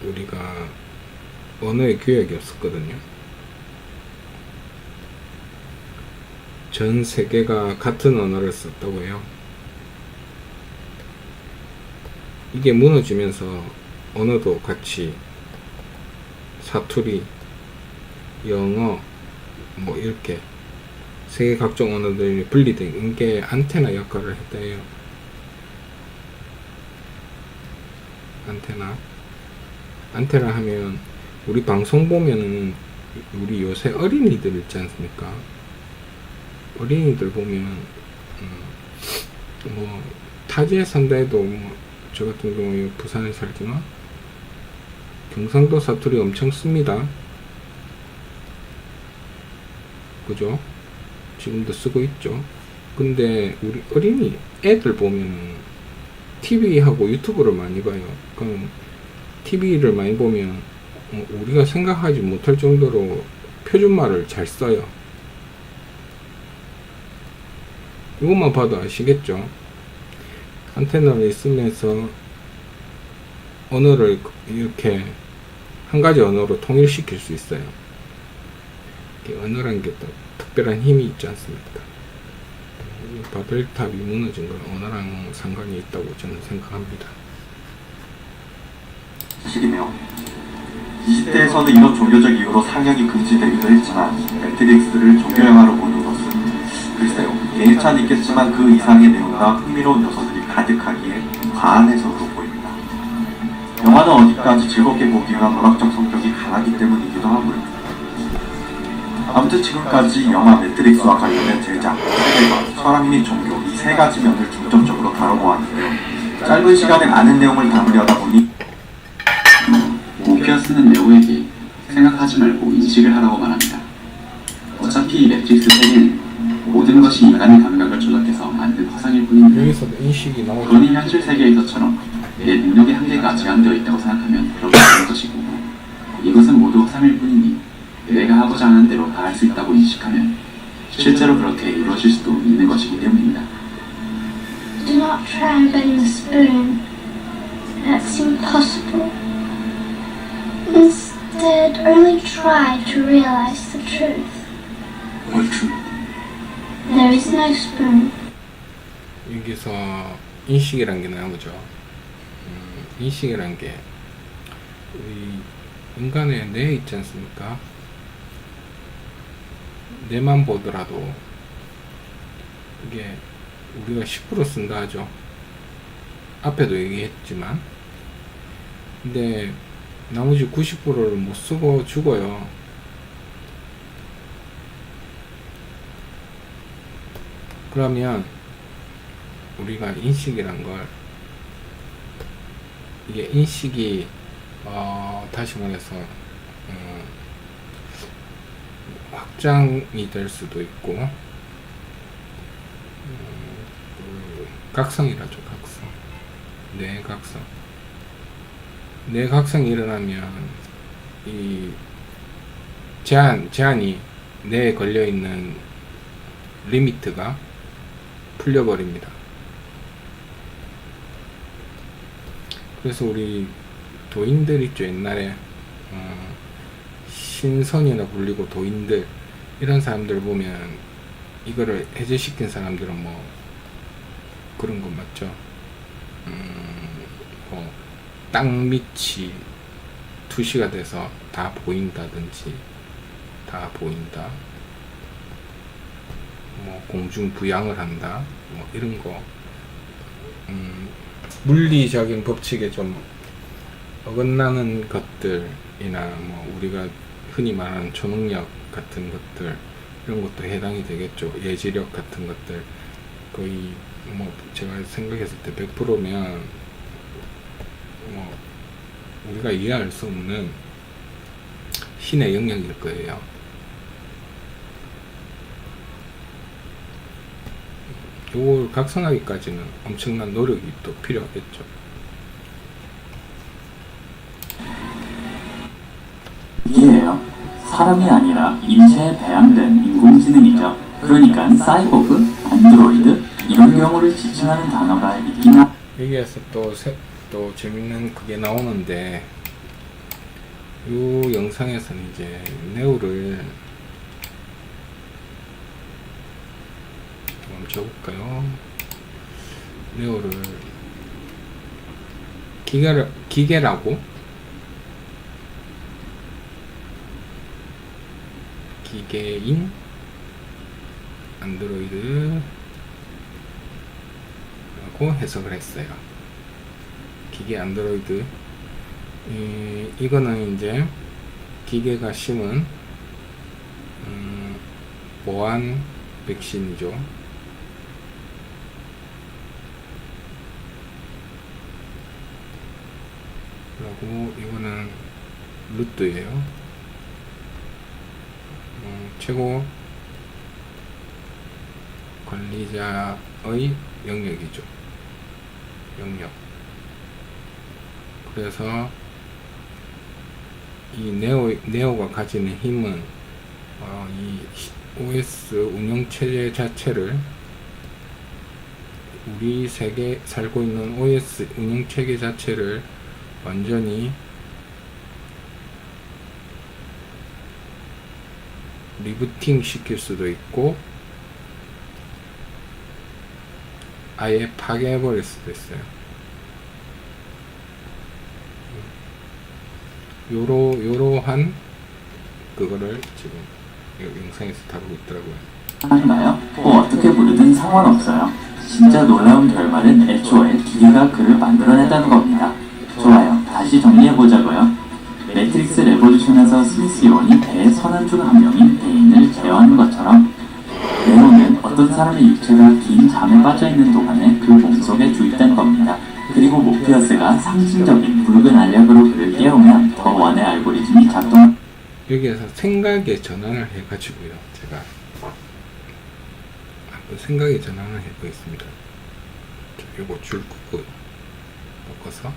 우리가 언어의 교역이 없었거든요. 전 세계가 같은 언어를 썼다고 해요. 이게 무너지면서 언어도 같이 사투리, 영어, 뭐 이렇게 세계 각종 언어들이 분리된 게 안테나 역할을 했다 해요. 안테나 하면 우리 방송 보면은 우리 요새 어린이들 있지 않습니까? 어린이들 보면 뭐 타지에 산다 해도 뭐 저 같은 경우에 부산에 살지만 경상도 사투리 엄청 씁니다. 그죠? 지금도 쓰고 있죠. 근데 우리 어린이 애들 보면 TV하고 유튜브를 많이 봐요. 그럼 TV를 많이 보면 우리가 생각하지 못할 정도로 표준말을 잘 써요. 이것만 봐도 아시겠죠? 안테나를 있으면서 언어를 이렇게 한 가지 언어로 통일시킬 수 있어요. 언어라는 게 또 특별한 힘이 있지 않습니까? 바벨탑이 무너진 건 언어랑 상관이 있다고 저는 생각합니다. 시기네요. 20대에서는 이런 종교적 이유로 상영이 금지되기도 했지만 매트릭스를 종교영화로 보는 것은 글쎄요, 개인의 차는 있겠지만 그 이상의 내용과 흥미로운 요소들이 가득하기에 과한 해석으로 보입니다. 영화는 어디까지 즐겁게 보기 위한 문학적 성격이 강하기 때문이기도 하고요. 아무튼 지금까지 영화 매트릭스와 관련된 제작, 세계관, 철학 및 종교 이 세 가지 면을 중점적으로 다뤄보았는데요. 짧은 시간에 많은 내용을 담으려다 보니 모피어스는 레오에게 생각하지 말고 인식을 하라고 말합니다. 어차피 이 매트릭스 세계는 모든 것이 인간의 감각을 조작해서 만든 화상일 뿐인데 여기서도 인식이 나오죠. 그러니 현실 세계에서처럼 내 능력의 한계가 제한되어 있다고 생각하면 그렇게 되는 것이고 이것은 모두 화상일 뿐이니 내가 하고자 하는 대로 다 할 수 있다고 인식하면 실제로 그렇게 이루어질 수도 있는 것이기 때문입니다. Do not try and bend the spoon. That's impossible. Instead, only try to realize the truth. What truth? There is no spoon. 여기서 인식이란 게 나오죠. 인식이란 게 우리 인간의 뇌에 있지 않습니까? 뇌만 보더라도 이게 우리가 10% 쓴다 하죠. 앞에도 얘기했지만, 근데 나머지 90%를 못 쓰고 죽어요. 그러면 우리가 인식이란 걸, 이게 인식이 다시 말해서 확장이 될 수도 있고, 각성이라죠. 각성. 뇌각성. 뇌각성이 일어나면 이 제한이 뇌에 걸려있는 리미트가 풀려버립니다. 그래서 우리 도인들 있죠. 옛날에 신선이나 불리고 도인들 이런 사람들 보면 이거를 해제시킨 사람들은 뭐 그런 거 맞죠? 뭐 땅밑이 투시가 돼서 다 보인다든지, 다 보인다, 뭐 공중 부양을 한다, 뭐 이런 거, 물리적인 법칙에 좀 어긋나는 것들이나 뭐 우리가 흔히 말하는 초능력 같은 것들, 이런 것도 해당이 되겠죠. 예지력 같은 것들 거의 뭐 제가 생각했을 때 100%면 뭐 우리가 이해할 수 없는 신의 영역일 거예요. 요걸 각성하기까지는 엄청난 노력이 또 필요하겠죠. 이게요. 사람이 아니라 인체에 배양된 인공지능이죠. 그러니까 사이보그, 안드로이드 이런 경우를 지칭하는 단어가 있긴 여기에서 또 재밌는 그게 나오는데, 이 영상에서는 이제 네오를 멈춰볼까요? 네오를 기계라고 기계인 안드로이드 라고 해석을 했어요. 기계 안드로이드. 이거는 이제 기계가 심은 보안 백신이죠. 그리고 이거는 루트예요. 최고 관리자의 영역이죠. 영역. 그래서 이 네오가 가지는 힘은 이 OS 운영체제 자체를, 우리 세계 살고 있는 OS 운영체계 자체를 완전히 리부팅 시킬 수도 있고 아예 파괴해버릴 수도 있어요. 요러한 그거를 지금 이 영상에서 다루고 있더라고요. 한가요? 뭐 어떻게 부르든 상관없어요. 진짜 놀라운 결말은 애초에 기계가 그를 만들어냈다는 겁니다. 좋아요. 다시 정리해보자고요. 매트릭스 레볼루션에서 스미스 요원이 배의 선원 중 한 명인 데인을 제어하는 것처럼 네오는 어떤 사람의 육체가 긴 잠에 빠져있는 동안에 그 몸속에 주입된 겁니다. 그리고 모피어스가 상징적인 붉은 알약으로 그를 깨우면 더 원의 알고리즘이 작동. 여기에서 생각의 전환을 해가지고요, 제가 한번 생각의 전환을 해보겠습니다. 요거 줄 끄고 바꿔서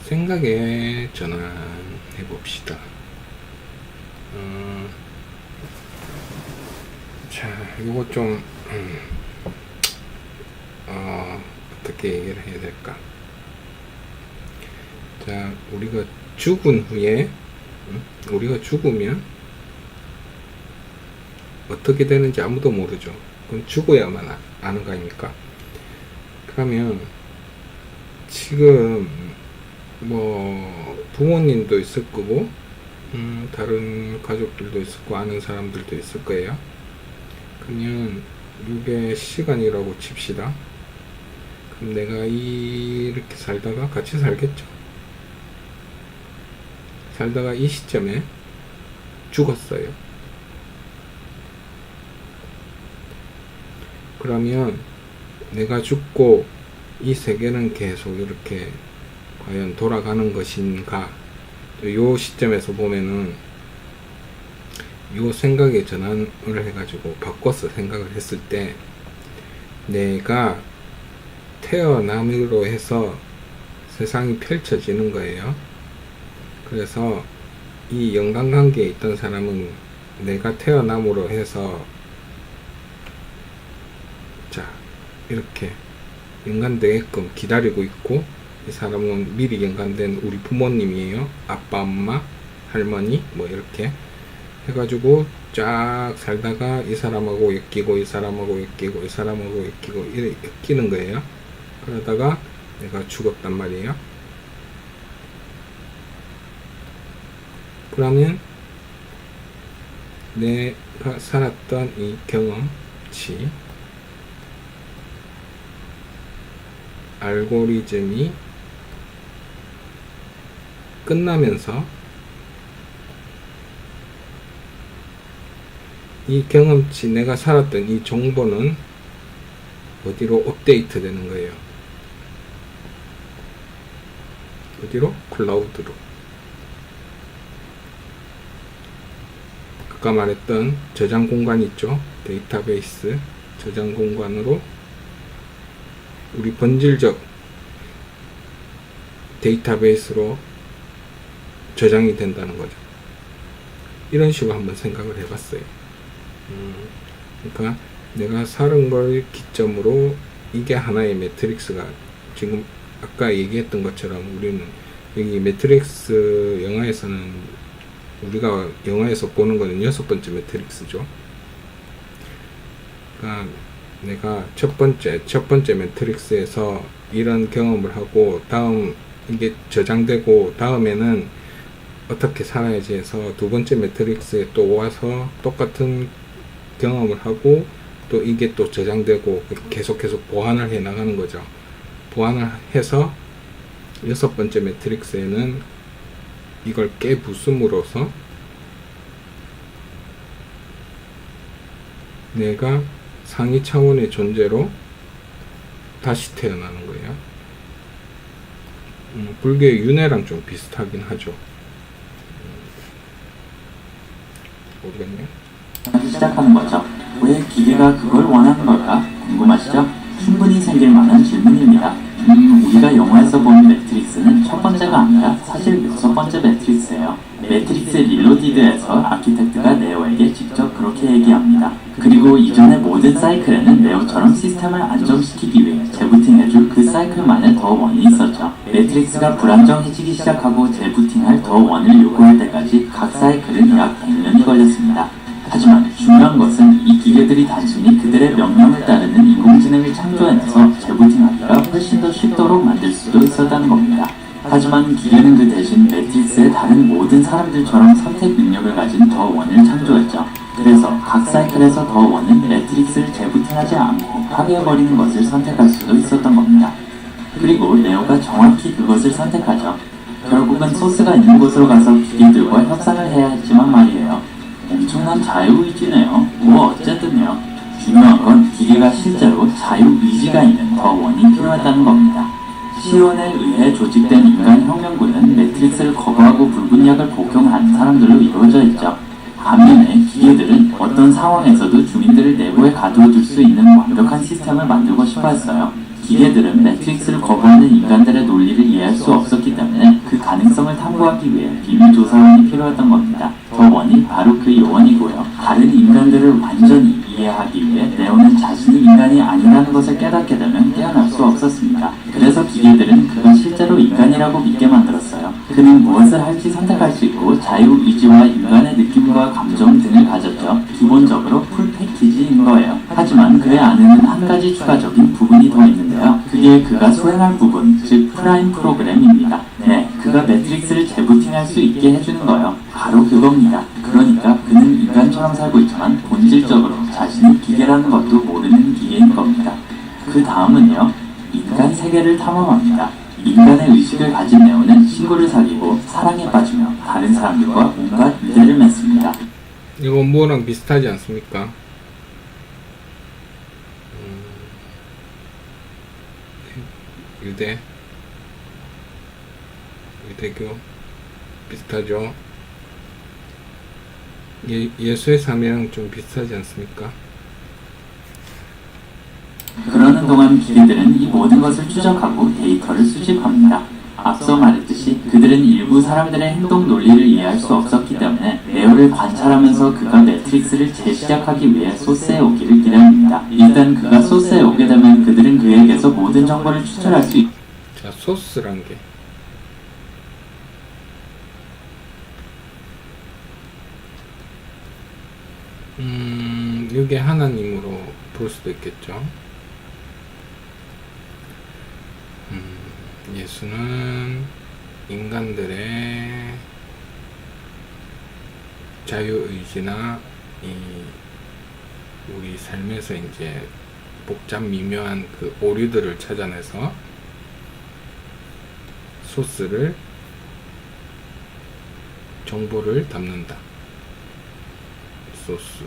생각의 전환 해봅시다. 자, 요거 좀 어떻게 얘기를 해야 될까? 자, 우리가 죽은 후에 우리가 죽으면 어떻게 되는지 아무도 모르죠. 그건 죽어야만 아는 거 아닙니까? 그러면 지금 뭐 부모님도 있을 거고 다른 가족들도 있을 거고 아는 사람들도 있을 거예요. 그러면 이게 시간이라고 칩시다. 그럼 내가 이렇게 살다가 같이 살겠죠. 살다가 이 시점에 죽었어요. 그러면 내가 죽고 이 세계는 계속 이렇게 과연 돌아가는 것인가? 요 시점에서 보면은 요 생각의 전환을 해가지고 바꿔서 생각을 했을 때 내가 태어남으로 해서 세상이 펼쳐지는 거예요. 그래서 이 연관관계에 있던 사람은 내가 태어남으로 해서 자 이렇게 연관되게끔 기다리고 있고, 이 사람은 미리 연관된 우리 부모님이에요. 아빠, 엄마, 할머니 뭐 이렇게 해가지고 쫙 살다가 이 사람하고 엮이고 이 사람하고 엮이고 이 사람하고 엮이고 이렇게 엮이는 거예요. 그러다가 내가 죽었단 말이에요. 그러면 내가 살았던 이 경험치, 알고리즘이 끝나면서 이 경험치, 내가 살았던 이 정보는 어디로 업데이트 되는 거예요? 어디로? 클라우드로. 아까 말했던 저장 공간 있죠? 데이터베이스 저장 공간으로 우리 본질적 데이터베이스로 저장이 된다는 거죠. 이런 식으로 한번 생각을 해봤어요. 그러니까 내가 사는 걸 기점으로 이게 하나의 매트릭스가, 지금 아까 얘기했던 것처럼 우리는 여기 매트릭스 영화에서는 우리가 영화에서 보는 거는 6번째 매트릭스죠. 그러니까 내가 첫 번째 매트릭스에서 이런 경험을 하고 다음 이게 저장되고 다음에는 어떻게 살아야지 해서 두 번째 매트릭스에 또 와서 똑같은 경험을 하고 또 이게 또 저장되고 계속 보완을 해 나가는 거죠. 보완을 해서 6번째 매트릭스에는 이걸 깨부숨으로써 내가 상위 차원의 존재로 다시 태어나는 거예요. 불교의 윤회랑 좀 비슷하긴 하죠. 모르겠네요. 시작하는 거죠. 왜 기계가 그걸 원하는 걸까? 궁금하시죠? 충분히 생길 만한 질문입니다. 우리가 영화에서 본 매트릭스는 첫 번째가 아니라 사실 6번째 매트릭스예요. 매트릭스 릴로디드에서 아키텍트가 네오에게 직접 그렇게 얘기합니다. 그리고 이전의 모든 사이클에는 네오처럼 시스템을 안정시키기 위해 재부팅해줄 그 사이클만의 더 원이 있었죠. 매트릭스가 불안정해지기 시작하고 재부팅할 더 원을 요구할 때까지 각 사이클은 약 100년이 걸렸습니다. 하지만 중요한 것은 이 기계들이 단순히 그들의 명령을 따르는 인공지능을 창조해내서 재부팅하기가 훨씬 더 쉽도록 만들 수도 있었다는 겁니다. 하지만 기계는 그 대신 매트릭스의 다른 모든 사람들처럼 선택 능력을 가진 더 원을 창조했죠. 그래서 각 사이클에서 더 원은 매트릭스를 재부팅하지 않고 파괴해버리는 것을 선택할 수도 있었던 겁니다. 그리고 네오가 정확히 그것을 선택하죠. 결국은 소스가 있는 곳으로 가서 기계들과 협상을 해야 했지만 말이에요. 엄청난 자유의지네요. 뭐 어쨌든요. 중요한 건 기계가 실제로 자유의지가 있는 더 원이 필요했다는 겁니다. 시온에 의해 조직된 인간혁명군은 매트릭스를 거부하고 불분약을 복용한 사람들로 이루어져 있죠. 반면에 기계들은 어떤 상황에서도 주민들을 내부에 가두어둘 수 있는 완벽한 시스템을 만들고 싶어 했어요. 기계들은 매트릭스를 거부하는 인간들의 논리를 이해할 수 없었기 때문에 그 가능성을 탐구하기 위해 비밀조사원이 필요했던 겁니다. 더 원이 바로 그 요원이고요. 다른 인간들을 완전히 이해하기 위해 네오는 자신이 인간이 아니라는 것을 깨닫게 되면 깨어날 수 없었습니다. 그래서 기계들은 그가 실제로 인간이라고 믿게 만들었어요. 그는 무엇을 할지 선택할 수 있고 자유의지와 인간의 느낌과 감정 등을 가졌죠. 기본적으로 풀 패키지인 거예요. 하지만 그의 안에는 한 가지 추가적인 부분이 더 있는데요. 그게 그가 수행할 부분, 즉 프라임 프로그램입니다. 네, 그가 매트릭스를 재부팅할 수 있게 해주는 거예요. 바로 그겁니다. 그러니까 그는 인간처럼 살고 있지만 본질적으로 자신이 기계라는 것도 모르는 기계인 겁니다. 그 다음은요, 인간 세계를 탐험합니다. 인간의 의식을 가진 네오는 친구를 사귀고 사랑에 빠지며 다른 사람들과 온갖 유대를 맺습니다. 이거 뭐랑 비슷하지 않습니까? 유대교 비슷하죠? 예수의 삶이랑 좀 비슷하지 않습니까? 그러는 동안 기계들은 이 모든 것을 추적하고 데이터를 수집합니다. 앞서 말했듯이 그들은 일부 사람들의 행동 논리를 이해할 수 없었기 때문에 네오를 관찰하면서 그가 매트릭스를 재시작하기 위해 소스에 오기를 기다립니다. 일단 그가 소스에 오게 되면 그들은 그에게서 모든 정보를 추출할 수 있고 자, 소스란 게 이게 하나님으로 볼 수도 있겠죠. 예수는 인간들의 자유의지나 우리 삶에서 이제 복잡 미묘한 그 오류들을 찾아내서 소스를 정보를 담는다. 소스.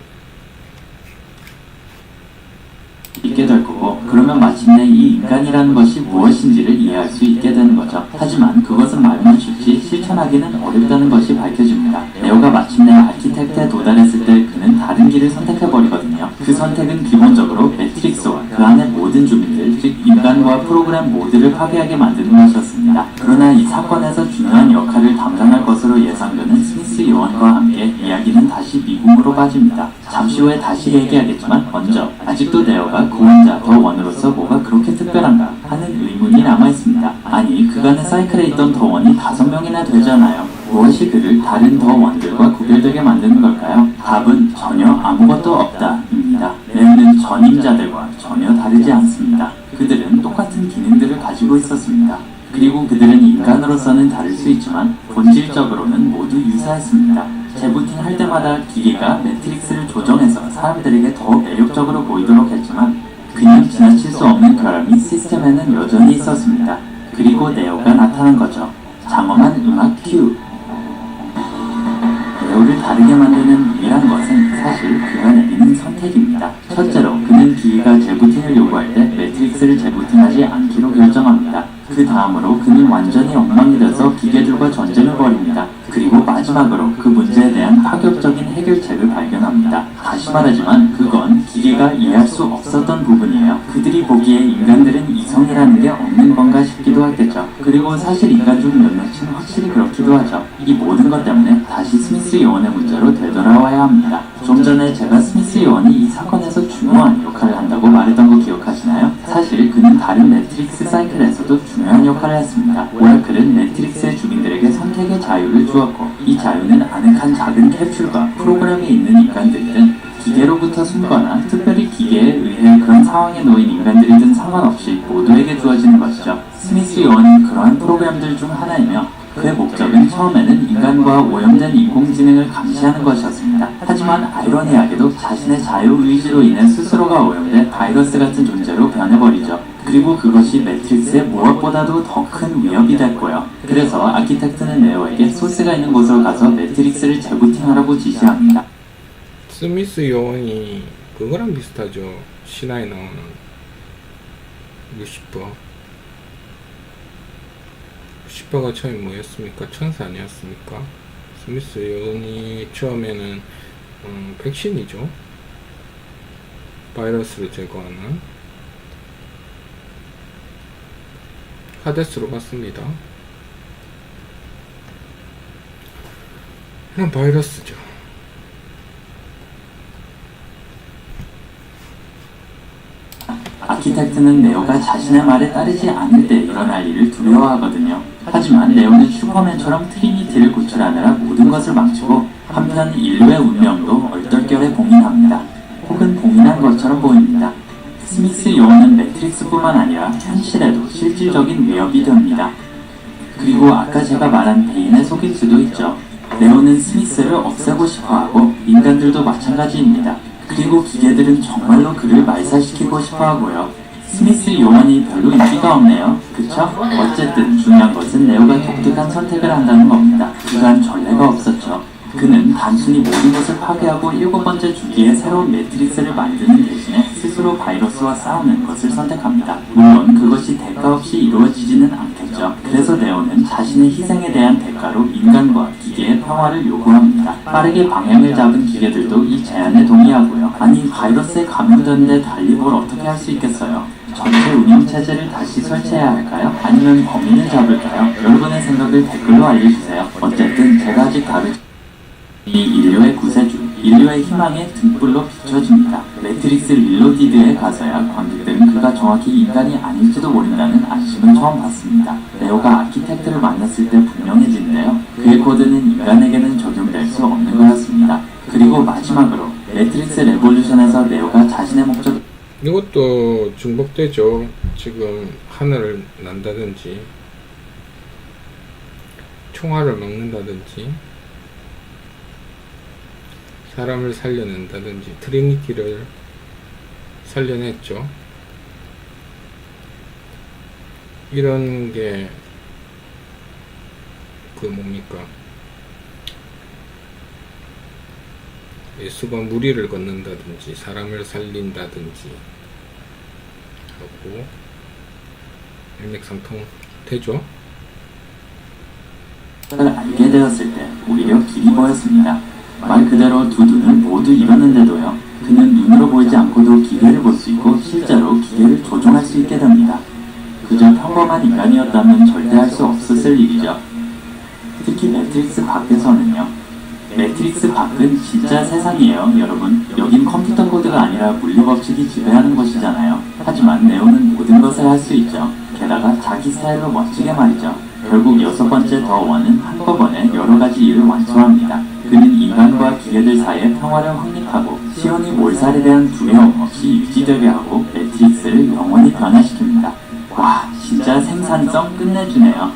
있게 될 거고, 그러면 마침내 이 인간이라는 것이 무엇인지를 이해할 수 있게 되는 거죠. 하지만 그것은 말만 쉽지 실천하기는 어렵다는 것이 밝혀집니다. 네오가 마침내 아키텍트에 도달했을 때 그는 다른 길을 선택해버리거든요. 그 선택은 기본적으로 매트릭스와 그 안의 모든 주민들, 즉 인간과 프로그램 모두를 파괴하게 만드는 것이었습니다. 그러나 이 사건에서 중요한 역할을 담당할 것으로 예상되는 스미스 요원과 함께 이야기는 다시 미궁으로 빠집니다. 잠시 후에 다시 얘기하겠지만 먼저 아직도 네오가 구원자 더 원으로서 뭐가 그렇게 특별한가 하는 의문이 남아있습니다. 아니, 그간의 사이클에 있던 더 원이 5명이나 되잖아요. 무엇이 그를 다른 더 원들과 구별되게 만드는 걸까요? 답은 전혀 아무것도 없다입니다. 네오는 전임자들과 전혀 다르지 않습니다. 그들은 똑같은 기능들을 가지고 있었습니다. 그리고 그들은 인간으로서는 다를 수 있지만 본질적으로는 모두 유사했습니다. 재부팅 할 때마다 기계가 매트릭스를 조정해서 사람들에게 더 매력적으로 보이도록 했지만 그냥 지나칠 수 없는 결함이 시스템에는 여전히 있었습니다. 그리고 네오가 나타난 거죠. 장엄한 음악 큐. 네오를 다르게 만드는 유일한 것은 사실 그가 내리는 선택입니다. 첫째로 그는 기계가 재부팅을 요구할 때 매트릭스를 재부팅하지 않기로 결정합니다. 합니다. 그 다음으로 그는 완전히 엉망이 돼서 기계들과 전쟁을 벌입니다. 그리고 마지막으로 그 문제에 대한 파격적인 해결책을 발견합니다. 다시 말하지만 그건 기계가 이해할 수 없었던 부분이에요. 그들이 보기에 인간들은 이성이라는 게 없는 건가 싶기도 하겠죠. 그리고 사실 인간 중 몇몇은 확실히 그렇기도 하죠. 이 모든 것 때문에 다시 스미스 요원의 문제로 되돌아와야 합니다. 좀 전에 제가 스미스 요원이 이 사건에서 중요한 역할을 한다고 말했던 거 기억하시나요? 사실 그는 다른 매트릭스 사이클에서도 중요한 역할을 했습니다. 오라클은 매트릭스의 주민들에게 선택의 자유를 주었고 이 자유는 아늑한 작은 캡슐과 프로그램이 있는 인간들이든 기계로부터 숨거나 특별히 기계에 의해 그런 상황에 놓인 인간들이든 상관없이 모두에게 주어지는 것이죠. 스미스 요원은 그러한 프로그램들 중 하나이며 그의 목적은 처음에는 인간과 오염된 인공지능을 감시하는 것이었습니다. 하지만 아이러니하게도 자신의 자유의지로 인해 스스로가 오염돼 바이러스 같은 존재로 변해버리죠. 그리고 그것이 매트릭스의 무엇보다도 더 큰 위협이 됐고요. 그래서 아키텍트는 네오에게 소스가 있는 곳으로 가서 매트릭스를 재부팅하라고 지시합니다. 스미스 요원이 그거랑 비슷하죠. 신화에 나오는 루시퍼. 루시퍼가 처음에 뭐였습니까? 천사 아니었습니까? 스미스 요원이 처음에는 백신이죠. 바이러스를 제거하는 하데스로 갔습니다. 이런 바이러스죠. 아키텍트는 네오가 자신의 말에 따르지 않을 때 일어날 일을 두려워하거든요. 하지만 네오는 슈퍼맨처럼 트리니티를 구출하느라 모든 것을 망치고 한편 인류의 운명도 얼떨결에 봉인합니다. 혹은 봉인한 것처럼 보입니다. 스미스 요원은 매트릭스뿐만 아니라 현실에도 실질적인 위협이 됩니다. 그리고 아까 제가 말한 베인에 속일 수도 있죠. 네오는 스미스를 없애고 싶어하고 인간들도 마찬가지입니다. 그리고 기계들은 정말로 그를 말살시키고 싶어하고요. 스미스 요원이 별로 인기가 없네요. 그쵸? 어쨌든 중요한 것은 네오가 독특한 선택을 한다는 겁니다. 그간 전례가 없었죠. 그는 단순히 모든 것을 파괴하고 7번째 주기에 새로운 매트릭스를 만드는 대신에 스스로 바이러스와 싸우는 것을 선택합니다. 물론 그것이 대가 없이 이루어지지는 않겠죠. 그래서 네오는 자신의 희생에 대한 대가로 인간과 기계의 평화를 요구합니다. 빠르게 방향을 잡은 기계들도 이 제안에 동의하고요. 아니 바이러스에 감염됐는데 달리 뭘 어떻게 할 수 있겠어요? 전체 운영체제를 다시 설치해야 할까요? 아니면 범인을 잡을까요? 여러분의 생각을 댓글로 알려주세요. 어쨌든 제가 아직 다르지 이 인류의 구세주, 인류의 희망의 등불로 비춰집니다. 매트릭스 릴로디드에 가서야 관객들은 그가 정확히 인간이 아닐지도 모른다는 안심을 처음 받습니다. 네오가 아키텍트를 만났을 때 분명해진데요. 그의 코드는 인간에게는 적용될 수 없는 거였습니다. 그리고 마지막으로 매트릭스 레볼루션에서 네오가 자신의 목적 이것도 중복되죠. 지금 하늘을 난다든지 총알을 막는다든지 사람을 살려낸다든지 트리니티를 살려냈죠. 이런 게 뭡니까? 예수가 무리를 걷는다든지 사람을 살린다든지 하고 일맥상통 되죠. 을 알게 되었을 때 오히려 길이 보였습니다. 말 그대로 두 눈을 모두 잃었는데도요. 그는 눈으로 보이지 않고도 기계를 볼 수 있고 실제로 기계를 조종할 수 있게 됩니다. 그저 평범한 인간이었다면 절대 할 수 없었을 일이죠. 특히 매트릭스 밖에서는요. 매트릭스 밖은 진짜 세상이에요, 여러분. 여긴 컴퓨터 코드가 아니라 물리법칙이 지배하는 곳이잖아요. 하지만 네오는 모든 것을 할 수 있죠. 게다가 자기 스타일로 멋지게 말이죠. 결국 6번째 더 원은 한꺼번에 여러가지 일을 완수합니다. 그는 인간과 기계들 사이의 평화를 확립하고 시온이 몰살에 대한 두려움 없이 유지되게 하고 매트릭스를 영원히 변화시킵니다. 와, 진짜 생산성 끝내주네요.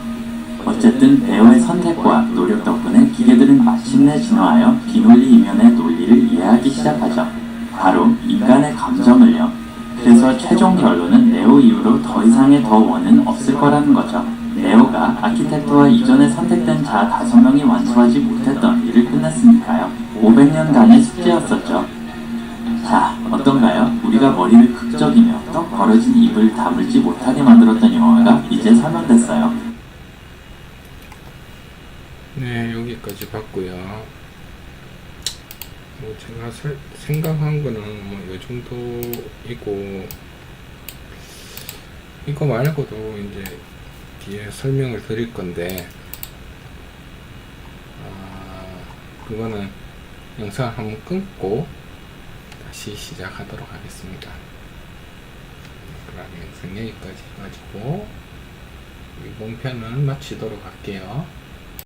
어쨌든 네오의 선택과 노력 덕분에 기계들은 마침내 진화하여 비논리 이면의 논리를 이해하기 시작하죠. 바로 인간의 감정을요. 그래서 최종 결론은 네오 이후로 더 이상의 더 원은 없을 거라는 거죠. 네오가 아키텍트와 이전에 선택된 자 5명이 완수하지 못했던 일을 끝냈으니까요. 500년간의 숙제였었죠. 자, 어떤가요? 우리가 머리를 극적이며 떡 벌어진 입을 다물지 못하게 만들었던 영화가 이제 이제 설명됐어요. 네, 여기까지 봤고요. 뭐 제가 생각한 거는 뭐 요 정도이고, 이거 말고도 이제 뒤에 설명을 드릴 건데, 그거는 영상을 한번 끊고 다시 시작하도록 하겠습니다. 그럼 영상 여기까지 가지고 이번 편은 마치도록 할게요.